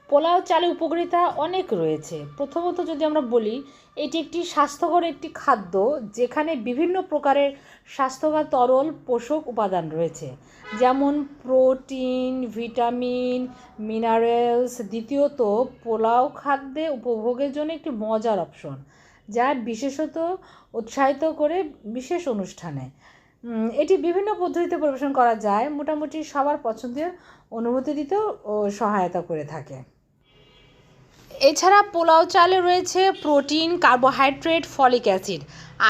পোলাও চালের উপকারিতা অনেক রয়েছে। প্রথমত যদি আমরা বলি, এটি একটি স্বাস্থ্যকর একটি খাদ্য যেখানে বিভিন্ন প্রকারের স্বাস্থ্যকর তরল পোষক উপাদান রয়েছে, যেমন প্রোটিন, ভিটামিন, মিনারেলস। দ্বিতীয়ত, পোলাও খাদ্যে উপভোগের জন্য একটি মজার অপশন, যা বিশেষত উৎসাহিত করে বিশেষ অনুষ্ঠানে। এটি বিভিন্ন পদ্ধতিতে পরিবেশন করা যায়, মোটামুটি সবার পছন্দের অনুভূতি দিতেও সহায়তা করে থাকে। এছাড়া পোলাও চালে রয়েছে protein, carbohydrate, folic acid,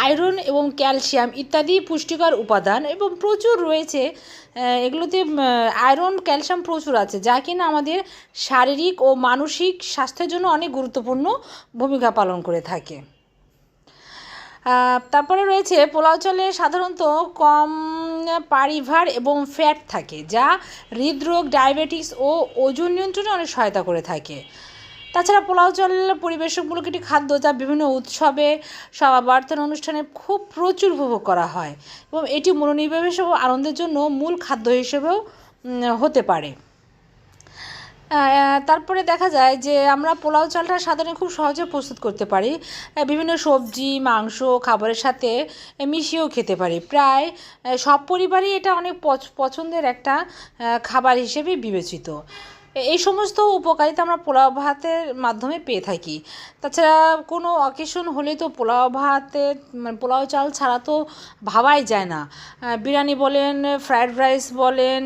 iron এবং ক্যালসিয়াম ইত্যাদি পুষ্টিকর উপাদান এবং প্রচুর রয়েছে। এগুলোতে আয়রন, ক্যালসিয়াম প্রচুর আছে, যা কিনা আমাদের শারীরিক ও মানসিক স্বাস্থ্যের জন্য অনেক গুরুত্বপূর্ণ ভূমিকা পালন করে থাকে। তারপরে রয়েছে পোলাও চালে সাধারণত কম পারিভার এবং ফ্যাট থাকে, যা হৃদরোগ, ডায়াবেটিস ও ওজন নিয়ন্ত্রণে অনেক সহায়তা করে থাকে। তাছাড়া পোলাও চাল পরিবেশকমূলক একটি খাদ্য, যা বিভিন্ন উৎসবে, সমাবর্তন অনুষ্ঠানে খুব প্রচুর উপভোগ করা হয় এবং এটি মনোনিবেশ ও আনন্দের জন্য মূল খাদ্য হিসেবেও হতে পারে। তারপরে দেখা যায় যে আমরা পোলাও চালটা সাধারণত খুব সহজে প্রস্তুত করতে পারি, বিভিন্ন সবজি, মাংস, খাবারের সাথে মিশিয়েও খেতে পারি। প্রায় সব পরিবারই এটা অনেক পছন্দের একটা খাবার হিসেবে বিবেচিত। এই সমস্ত উপকারিতা আমরা পোলাও ভাতের মাধ্যমে পেয়ে থাকি। তাছাড়া কোনো অকেশন হলে তো পোলাও ভাতের পোলাও চাল ছাড়া তো ভাবাই যায় না। বিরিয়ানি বলেন, ফ্রায়েড রাইস বলেন,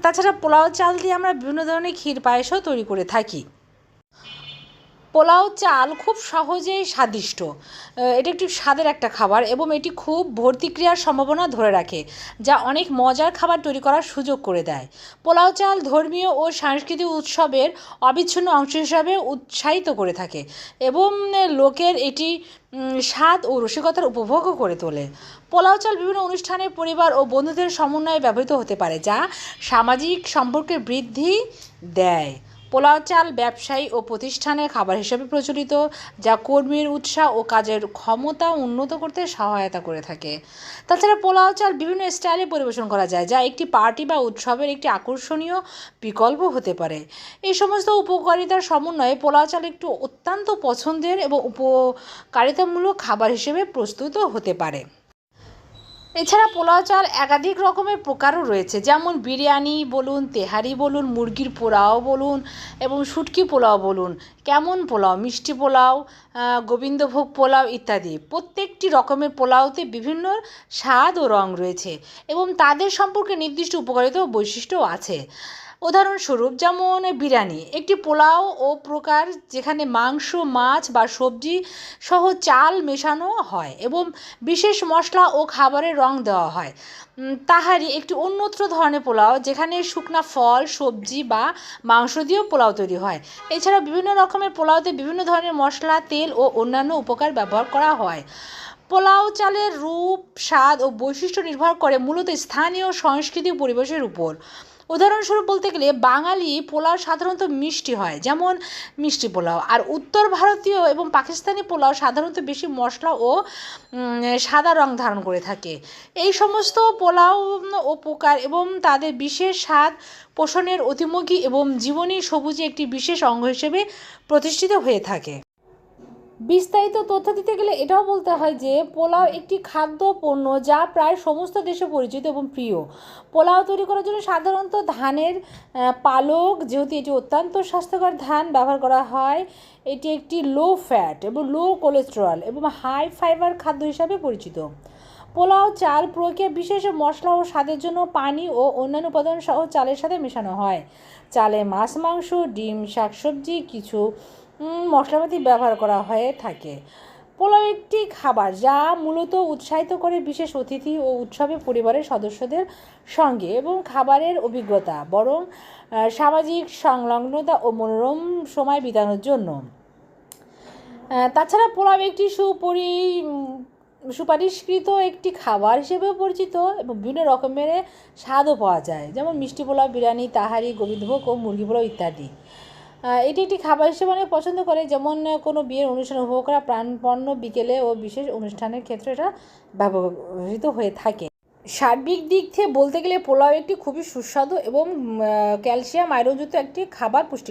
তাছাড়া পোলাও চাল দিয়ে আমরা বিভিন্ন ধরনের ক্ষীর পায়েসও তৈরি করে থাকি। পোলাও চাল খুব সহজেই স্বাদিষ্ট। এটা একটি স্বাদের একটা খাবার এবং এটি খুব ভর্তিক্রিয়ার সম্ভাবনা ধরে রাখে, যা অনেক মজার খাবার তৈরি করার সুযোগ করে দেয়। পোলাও চাল ধর্মীয় ও সাংস্কৃতিক উৎসবের অবিচ্ছিন্ন অংশ হিসাবে উৎসাহিত করে থাকে এবং লোকের এটি স্বাদ ও রসিকতার উপভোগও করে তোলে। পোলাও চাল বিভিন্ন অনুষ্ঠানে পরিবার ও বন্ধুদের সমন্বয়ে ব্যবহৃত হতে পারে, যা সামাজিক সম্পর্কের বৃদ্ধি দেয়। পোলাও চাল ব্যবসায়ী ও প্রতিষ্ঠানে খাবার হিসেবে প্রচলিত, যা কর্মীর উৎসাহ ও কাজের ক্ষমতা উন্নত করতে সহায়তা করে থাকে। তাছাড়া পোলাও চাল বিভিন্ন স্টাইলে পরিবেশন করা যায়, যা একটি পার্টি বা উৎসবের একটি আকর্ষণীয় বিকল্প হতে পারে। এই সমস্ত উপকারিতার সমন্বয়ে পোলাও চাল একটু অত্যন্ত পছন্দের এবং উপকারিতামূলক খাবার হিসেবে প্রস্তুত হতে পারে। এছাড়া পোলাও চাল একাধিক রকমের প্রকারও রয়েছে, যেমন বিরিয়ানি বলুন, তেহারি বলুন, মুরগির পোলাও বলুন এবং শুটকি পোলাও বলুন, কেমন পোলাও, মিষ্টি পোলাও, গোবিন্দভোগ পোলাও ইত্যাদি। প্রত্যেকটি রকমের পোলাওতে বিভিন্ন স্বাদ ও রং রয়েছে এবং তাদের সম্পর্কে নির্দিষ্ট উপকারিতা ও বৈশিষ্ট্যও আছে। উদাহরণস্বরূপ, যেমন বিরিয়ানি একটি পোলাও ও প্রকার যেখানে মাংস, মাছ বা সবজি সহ চাল মেশানো হয় এবং বিশেষ মশলা ও খাবারের রং দেওয়া হয়। তাহারি একটি অন্যত্র ধরনের পোলাও, যেখানে শুকনা ফল, সবজি বা মাংস দিয়েও পোলাও তৈরি হয়। এছাড়া বিভিন্ন রকমের পোলাওতে বিভিন্ন ধরনের মশলা, তেল ও অন্যান্য উপকার ব্যবহার করা হয়। পোলাও চালের রূপ, স্বাদ ও বৈশিষ্ট্য নির্ভর করে মূলত স্থানীয় সংস্কৃতি পরিবেশের উপর। উদাহরণস্বরূপ বলতে গেলে, বাঙালি পোলাও সাধারণত মিষ্টি হয়, যেমন মিষ্টি পোলাও, আর উত্তর ভারতীয় এবং পাকিস্তানি পোলাও সাধারণত বেশি মশলা ও সাদা রং ধারণ করে থাকে। এই সমস্ত পোলাও ও প্রকার এবং তাদের বিশেষ স্বাদ পোষণের অতিমুখী এবং জীবনী সবুজে একটি বিশেষ অঙ্গ হিসেবে প্রতিষ্ঠিত হয়ে থাকে। বিস্তারিত তথ্য দিতে গেলে এটাও বলতে হয় যে পোলাও একটি খাদ্য পণ্য, যা প্রায় সমস্ত দেশে পরিচিত এবং প্রিয়। পোলাও তৈরি করার জন্য সাধারণত ধানের পালক, যেহেতু এটি অত্যন্ত স্বাস্থ্যকর ধান, ব্যবহার করা হয়। এটি একটি লো ফ্যাট এবং লো কোলেস্টেরল এবং হাই ফাইবার খাদ্য হিসাবে পরিচিত। পোলাও চাল প্রক্রিয়া বিশেষ মশলা ও স্বাদের জন্য পানি ও অন্যান্য উপাদান সহ চালের সাথে মেশানো হয়। চালে মাছ, মাংস, ডিম, শাকসবজি, কিছু মশলাপাতি ব্যবহার করা হয়ে থাকে। পোলাও একটি খাবার যা মূলত উৎসাহিত করে বিশেষ অতিথি ও উৎসবে পরিবারের সদস্যদের সঙ্গে এবং খাবারের অভিজ্ঞতা বরং সামাজিক সংলগ্নতা ও মনোরম সময় বিতানোর জন্য। তাছাড়া পোলাও একটি সুপারিশকৃত একটি খাবার হিসেবেও পরিচিত এবং বিভিন্ন রকমের স্বাদও পাওয়া যায়, যেমন মিষ্টি পোলাও, বিরিয়ানি, তাহারি, গোবিন্দভোগ ও মুরগি পোলাও ইত্যাদি। এটি একটি খাবার হিসেবে অনেক পছন্দ করে, যেমন কোনো বিয়ের অনুষ্ঠানে উপভোগ করা প্রাণপণ্য, বিকেলে ও বিশেষ অনুষ্ঠানের ক্ষেত্রে এটা ব্যবহৃত হয়ে থাকে। সার্বিক দিক থেকে বলতে গেলে পোলাও একটি খুবই সুস্বাদু এবং ক্যালসিয়াম আয়রনযুক্ত একটি খাবার, পুষ্টি